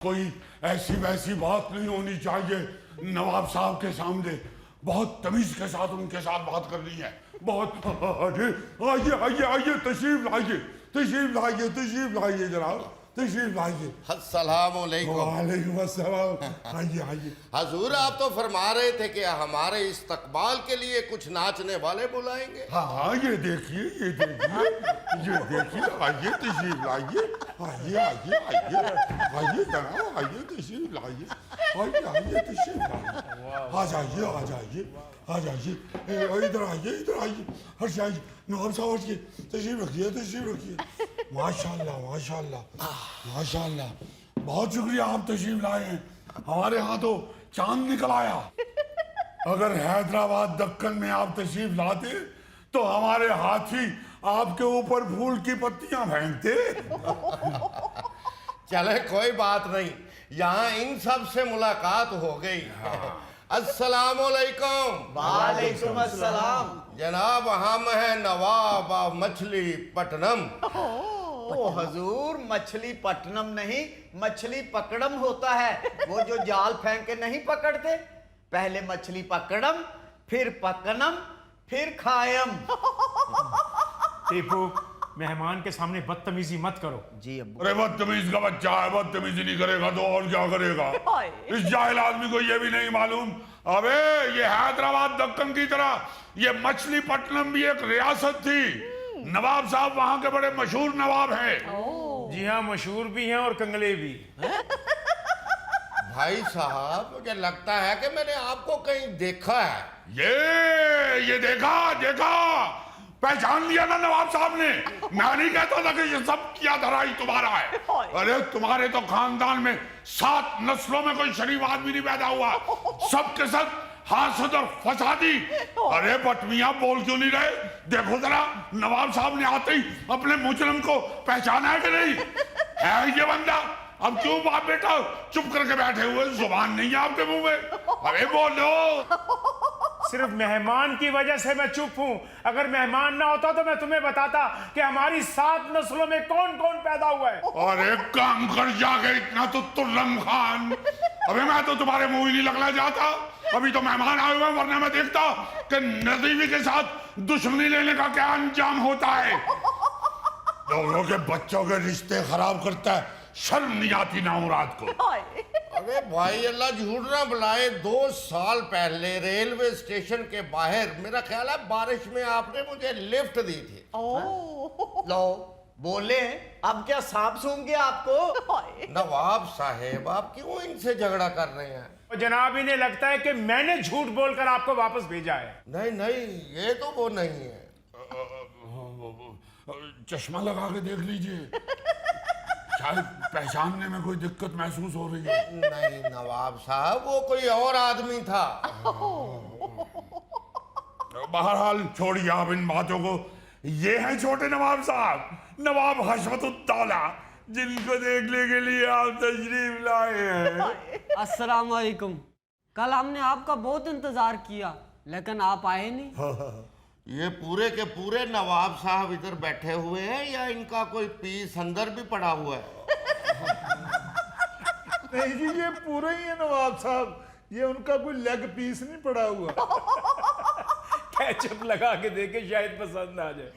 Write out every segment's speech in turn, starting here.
कोई ऐसी वैसी बात नहीं होनी चाहिए नवाब साहब के सामने। बहुत तमीज के साथ उनके साथ बात करनी है। बहुत आइए आइए आइए तशरीफ लाइए तशरीफ लाइए तशरीफ लाइए जनाब तशरीफ लाइए। अस्सलाम वालेकुम। वालेकुम अस्सलाम। आइए आइए। हजूर आप तो फरमा रहे थे कि हमारे इस्तकबाल के लिए कुछ नाचने वाले बुलाएंगे। हाँ ये देखिए ये देखिए ये देखिए आइए तशरीफ लाइए आइए आइए आइए आइए जनाब आइए तशरीफ लाइए आइए आइए तशरीफ लाइए आ जाइए आ जाइए आ जाइए इधर आइए इधर आइए हर जाइए नवाब साहब हटिए तशरीफ रखिए माशाल्लाह माशाल्लाह माशाल्लाह। बहुत शुक्रिया आप तशरीफ लाए हैं। हमारे यहाँ तो चांद निकल आया। अगर हैदराबाद दक्कन में आप तशरीफ लाते तो हमारे हाथी आपके ऊपर फूल की पत्तियां फेंकते। चले कोई बात नहीं, यहाँ इन सब से मुलाकात हो गई। अस्सलाम वालेकुम। वालेकुम अस्सलाम। जनाब हम हैं नवाब ऑफ मछलीपट्टनम। ओ हजूर, मछली पट्टनम नहीं मछली पकड़म होता है। वो जो जाल फेंक के नहीं पकड़ते, पहले मछली पकड़म फिर पकनम फिर खायम। टीपू, मेहमान के सामने बदतमीजी मत करो। जी अब्बू। अरे बदतमीज का बच्चा है, बदतमीजी नहीं करेगा तो और क्या करेगा। इस जाहिल आदमी को ये भी नहीं मालूम। अबे ये हैदराबाद दक्कन की तरह ये मछलीपट्टनम भी एक रियासत थी। नवाब साहब वहां के बड़े मशहूर नवाब हैं। जी हाँ, मशहूर भी हैं और कंगले भी। भाई साहब मुझे लगता है कि मैंने आपको कहीं देखा है। ये देखा देखा पहचान लिया ना नवाब साहब ने। मैं नहीं कहता था कि ये सब किया धरा ही तुम्हारा है। अरे तुम्हारे तो खानदान में 7 नस्लों में कोई शरीफ आदमी नहीं पैदा हुआ। सब के सब हासद और फसादी। अरे बटमिया बोल क्यों नहीं रहे? देखो जरा नवाब साहब ने आते ही अपने मुजरिम को पहचाना है कि नहीं? है ये बंदा। अब क्यों बाप बेटा चुप करके बैठे हुए? जुबान नहीं है आपके मुंह में? अरे बोलो। सिर्फ मेहमान की वजह से मैं चुप हूँ। अगर मेहमान ना होता तो मैं तुम्हें बताता कि हमारी 7 नस्लों में कौन कौन पैदा हुआ है। और एक काम कर जाके इतना तो तुर्रम खान। अबे मैं तो तुम्हारे मुंह ही नहीं लगना चाहता। अभी तो मेहमान आए हुए, वरना मैं देखता कि नदीवी के साथ दुश्मनी लेने का क्या अंजाम होता है। लोगों के बच्चों के रिश्ते खराब करता है। शर्म नहीं आती ना मुराद को। अरे भाई अल्लाह झूठ ना बुलाए, 2 साल पहले रेलवे स्टेशन के बाहर मेरा ख्याल है बारिश में आपने मुझे लिफ्ट दी थी। लो बोले, अब क्या सांप सूंघ गया आपको? नवाब साहेब आप क्यों इनसे झगड़ा कर रहे हैं? और जनाब इन्हें लगता है कि मैंने झूठ बोलकर आपको वापस भेजा है। नहीं नहीं, ये तो वो नहीं है। चश्मा लगा के देख लीजिए, शायद पहचानने में कोई दिक्कत महसूस हो रही है। नहीं नवाब साहब, वो कोई और आदमी था। बहरहाल छोड़िए आप इन बातों को। ये हैं छोटे नवाब साहब, नवाब हशमतुद्दौला, जिनको देखने के लिए आप तशरीफ लाए हैं। अस्सलाम वालेकुम। कल हमने आपका बहुत इंतजार किया लेकिन आप आए नहीं। ये पूरे के पूरे नवाब साहब इधर बैठे हुए हैं या इनका कोई पीस अंदर भी पड़ा हुआ है? नहीं जी, ये पूरा ही है नवाब साहब। ये उनका कोई लेग पीस नहीं पड़ा हुआ। केचप लगा के देखे, शायद पसंद आ जाए।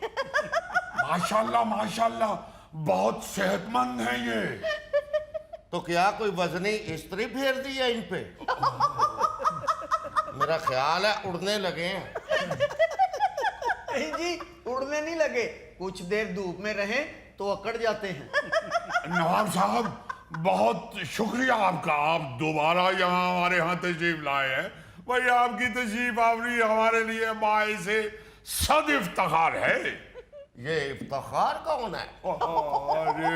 माशाल्लाह माशाल्लाह, बहुत सेहतमंद हैं ये। तो क्या कोई वजनी इस्त्री फेर दी है इन पे? मेरा ख्याल है उड़ने लगे हैं। नहीं जी, उड़ने नहीं लगे। कुछ देर धूप में रहें तो अकड़ जाते हैं। नवाब साहब बहुत शुक्रिया आपका, आप दोबारा यहाँ हमारे यहाँ तशरीफ लाए हैं। भाई आपकी तशरीफ आवरी हमारे लिए बाइसे सद इफ्तिखार है। ये इफ्तिखार कौन है? अरे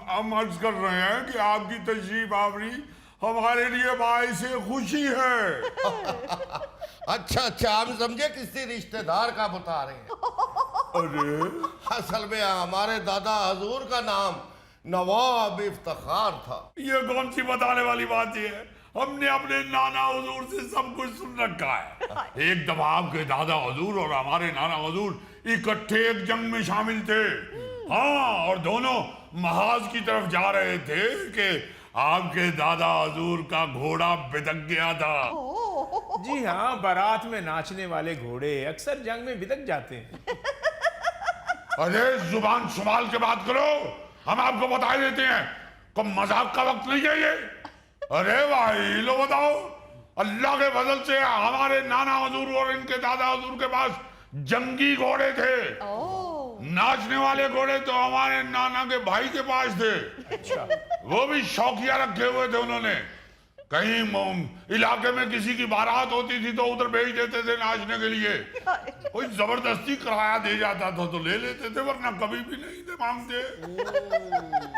हम अर्ज कर रहे हैं कि आपकी तशरीफ आवरी हमारे लिए बाइसे खुशी है। अच्छा अच्छा, हम समझे किसी रिश्तेदार का बता रहे हैं। अरे असल में हमारे दादा हजूर का नाम नवाब इफ्तिखार था। ये कौन सी बताने वाली बात है? हमने अपने नाना हुजूर से सब कुछ सुन रखा है। एक दफा आपके दादा हुजूर और हमारे नाना हुजूर इकट्ठे एक जंग में शामिल थे। हाँ, और दोनों महाज की तरफ जा रहे थे कि आपके दादा हजूर का घोड़ा बिदक गया था। जी हाँ, बारात में नाचने वाले घोड़े अक्सर जंग में बिदक जाते हैं। अरे जुबान संभाल के बात करो, हम आपको बता देते हैं, को मजाक का वक्त नहीं है ये। अरे भाई लो बताओ, अल्लाह के फजल से हमारे नाना हजूर और इनके दादा हजूर के पास जंगी घोड़े थे। नाचने वाले घोड़े तो हमारे नाना के भाई के पास थे। अच्छा। वो भी शौकिया रखे हुए थे उन्होंने। कहीं इलाके में किसी की बारात होती थी तो उधर भेज देते थे नाचने के लिए। कोई जबरदस्ती किराया दे जाता था तो ले लेते थे, वरना कभी भी नहीं थे मांगते।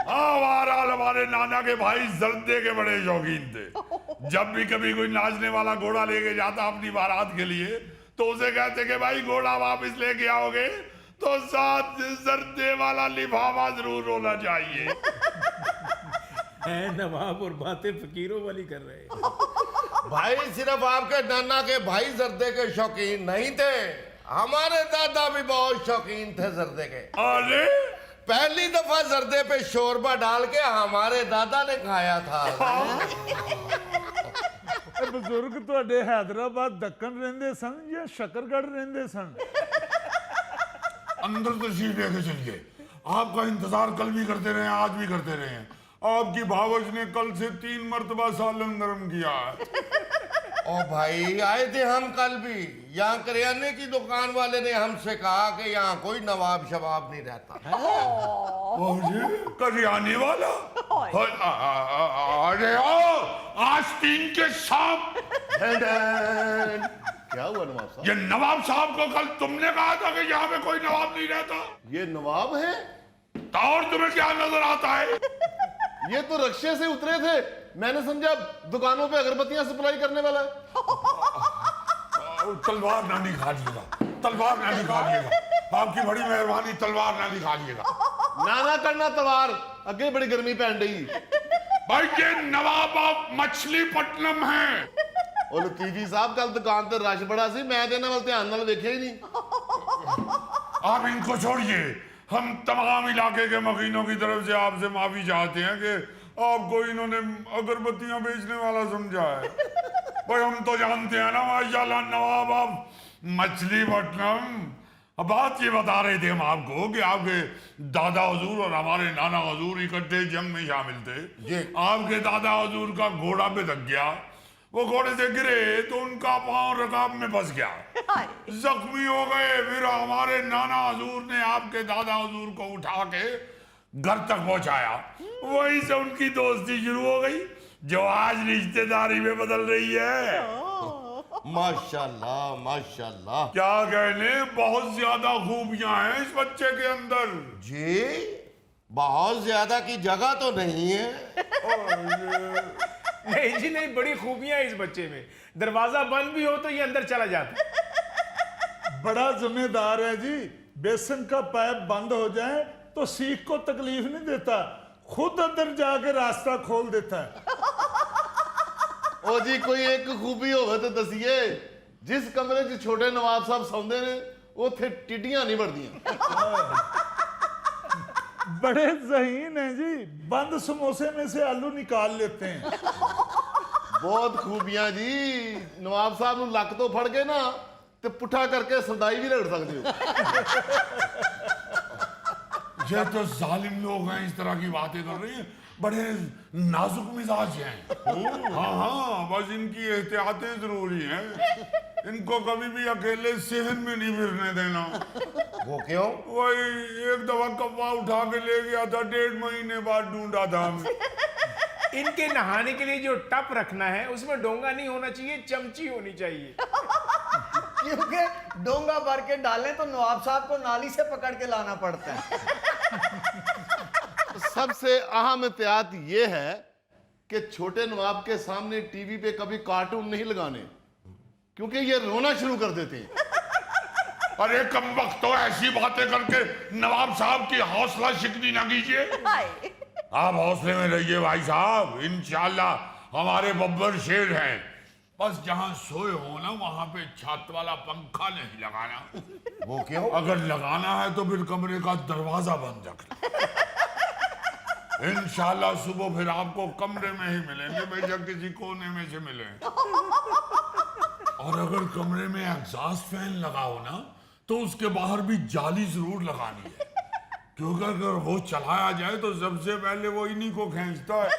बहरहाल हमारे नाना के भाई जर्दे के बड़े शौकीन थे। जब भी कभी कोई नाचने वाला घोड़ा लेके जाता अपनी बारात के लिए तो उसे कहते कि भाई घोड़ा वापस लेके आओगे तो साथ जर्दे वाला लिफाफा जरूर होना चाहिए। है नवाब और बातें फकीरों वाली कर रहे हैं। भाई सिर्फ आपके नाना के भाई जर्दे के शौकीन नहीं थे, हमारे दादा भी बहुत शौकीन थे जर्दे के। अरे पहली दफा जर्दे पे शोरबा डाल के हमारे दादा ने खाया था। ਬਜ਼ੁਰਗ ਤੁਹਾਡੇ हैदराबाद दक्कन ਰਹਿੰਦੇ ਸਨ ਜਾਂ शकरगढ़ ਰਹਿੰਦੇ ਸਨ? अंदर तशरीफ लेके चलिए, आपका इंतजार कल भी करते रहे, आज भी करते रहे हैं। आपकी भावज ने कल से 3 मरतबा सालन गरम किया है। ओ भाई आए थे हम कल भी, यहाँ करियाने की दुकान वाले ने हमसे कहा कि यहाँ कोई नवाब शबाब नहीं रहता। करियाने वाला? अरे आस्तीन के सांप। क्या हुआ नवाब साहब? ये नवाब साहब को कल तुमने कहा था कि यहाँ पे कोई नवाब नहीं रहता, ये नवाब है? तो और तुम्हें क्या नजर आता है? ये तो रक्शे से उतरे थे, मैंने समझा दुकानों पे अगरबत्तियां सप्लाई करने वाला है। तलवार ना निकालिएगा, तलवार ना निकालिएगा, आपकी बड़ी मेहरबानी, तलवार ना निकालिएगा। नाना करना तलवार, अगे बड़ी गर्मी पहन रही। भाई ये नवाब ऑफ मछलीपट्टनम है। और लतीफी साहब कल दुकान पे रश बड़ा सी, मैं तो इन्हां वाल ध्यान नाल देखिया ही नहीं। आप इनको छोड़िए, हम तमाम इलाके के मकीनों की तरफ से आपसे माफी चाहते हैं कि आपको इन्होंने अगरबत्तियां बेचने वाला समझा है। भाई हम तो जानते हैं ना माशाल्लाह नवाब ऑफ मछलीपट्टनम। अब बात ये बता रहे थे हम आपको कि आपके दादा हजूर और हमारे नाना हजूर इकट्ठे जंग में शामिल थे। आपके दादा हजूर का घोड़ा बिदक गया, वो घोड़े से गिरे तो उनका पांव रकाब में फंस गया, जख्मी हो गए। फिर हमारे नाना हजूर ने आपके दादा हजूर को उठा के घर तक पहुंचाया। वहीं से उनकी दोस्ती शुरू हो गई जो आज रिश्तेदारी में बदल रही है। माशाल्लाह माशाल्लाह। क्या कहने, बहुत ज्यादा खूबियां हैं इस बच्चे के अंदर। जी बहुत ज्यादा की जगह तो नहीं है। नहीं जी नहीं, बड़ी खूबियां इस बच्चे में। दरवाजा बंद भी हो तो ये अंदर चला जाता है। बड़ा जिम्मेदार है जी, बेसन का पाइप बंद हो जाए तो सीख को तकलीफ नहीं देता, खुद अंदर जाके रास्ता खोल देता है। ओ जी कोई एक खूबी होवे तो दसिए, जिस कमरे च छोटे नवाब साहब सौंदे ने उथे टिड्डियां नहीं बढ़दियां। बड़े ज़हीन हैं जी, बंद समोसे में से आलू निकाल लेते हैं। बहुत खूबियां जी, नवाब साहब ਨੂੰ ਲੱਕ ਤੋਂ ਫੜ ਕੇ ਨਾ ਤੇ ਪੁੱਠਾ ਕਰਕੇ ਸਰਦਾਈ ਵੀ ਰਗੜ ਸਕਦੇ ਹੋ। ये तो जालिम लोग हैं, इस तरह की बातें कर रहे हैं, बड़े नाजुक मिजाज हैं। हाँ हाँ, बस इनकी एहतियातें जरूरी हैं। इनको कभी भी अकेले सहन में नहीं फिरने देना। वो क्यों? वही एक दफा कब्बा उठा के ले गया था, 1.5 महीने बाद ढूंढा था हमने। इनके नहाने के लिए जो टप रखना है उसमें डोंगा नहीं होना चाहिए, चमची होनी चाहिए। क्योंकि डोंगा भर के डालें तो नवाब साहब को नाली से पकड़ के लाना पड़ता है। सबसे अहम एहतियात ये है कि छोटे नवाब के सामने टीवी पे कभी कार्टून नहीं लगाने, क्योंकि ये रोना शुरू कर देते हैं। अरे कम वक्त तो ऐसी बातें करके नवाब साहब की हौसला शिकनी ना कीजिए। आप हौसले में रहिए भाई साहब, इंशाल्लाह हमारे बब्बर शेर हैं। बस जहां सोए हो ना वहां पे छत वाला पंखा नहीं लगाना। वो क्यों? अगर लगाना है तो फिर कमरे का दरवाजा बंद रखना। इंशाल्लाह सुबह फिर आपको कमरे में ही मिलेंगे, बेशक किसी कोने में से मिले। और अगर कमरे में एग्जॉस्ट फैन लगा हो ना तो उसके बाहर भी जाली जरूर लगानी है, क्योंकि अगर वो चलाया जाए तो सबसे पहले वो इन्हीं को खींचता है।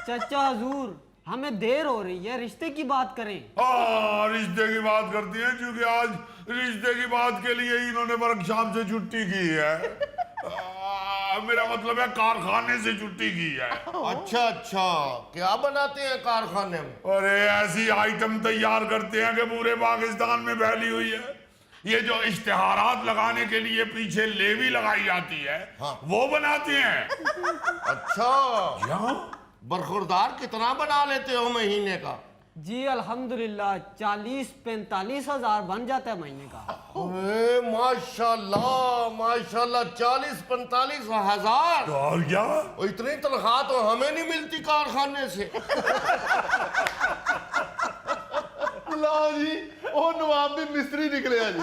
चचा हजूर, हमें देर हो रही है, रिश्ते की बात करें। हाँ, रिश्ते की बात करती हैं, क्योंकि आज रिश्ते की बात के लिए इन्होंने वर्कशॉप से छुट्टी की है। मेरा मतलब है कारखाने से छुट्टी की है। अच्छा, क्या बनाते हैं कारखाने में? अरे ऐसी आइटम तैयार करते हैं कि पूरे पाकिस्तान में फैली हुई है। ये जो इश्तिहारात लगाने के लिए पीछे लेवी लगाई जाती है, हाँ। वो बनाते हैं। अच्छा, क्या? बरखुरदार कितना बना लेते हो महीने का? जी अल्हम्दुलिल्लाह 40-45 हजार बन जाता है महीने का। अरे माशाल्लाह माशाल्लाह, 40-45 हजार। और क्या? और इतनी तनख्वाह तो हमें नहीं मिलती कारखाने से। लो जी, ओ नवाब भी मिस्त्री निकले जी।